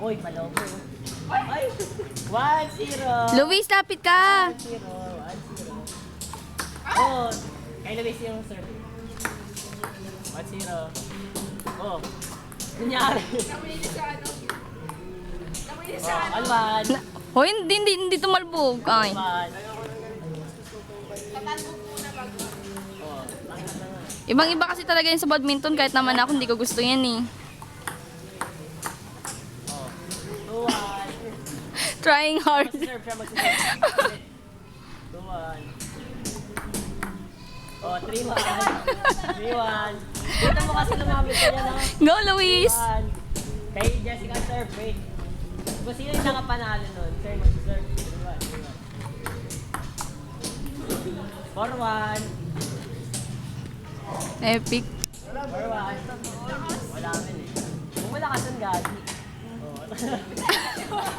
Uy, maloko. Ay! 1-0. Luis, lapit ka! 1-0. 1-0. Oh, kay Luis yung serve. 1-0. Oh. Kunyari. Oh, Alwan. Hoy, hindi tumalbog. Ay. Alwan. Ibang-iba kasi talaga yun sa badminton kahit naman ako hindi ko gusto yan eh. Oh. 2-1. Trying hard. Magsiserve siya, magsiserve. 2-1. Oh, 3-1. 3-1. Dito mo kasi lumamit ka dyan, ha? Go, Luis! 3-1. Kay Jessica serve, wait. Kung sino yung nakapanalo nun, sir, magsiserve. 3-1. 4-1. Epic. 4-1. Wala kami eh. Kung malakas ang gagi. Oh.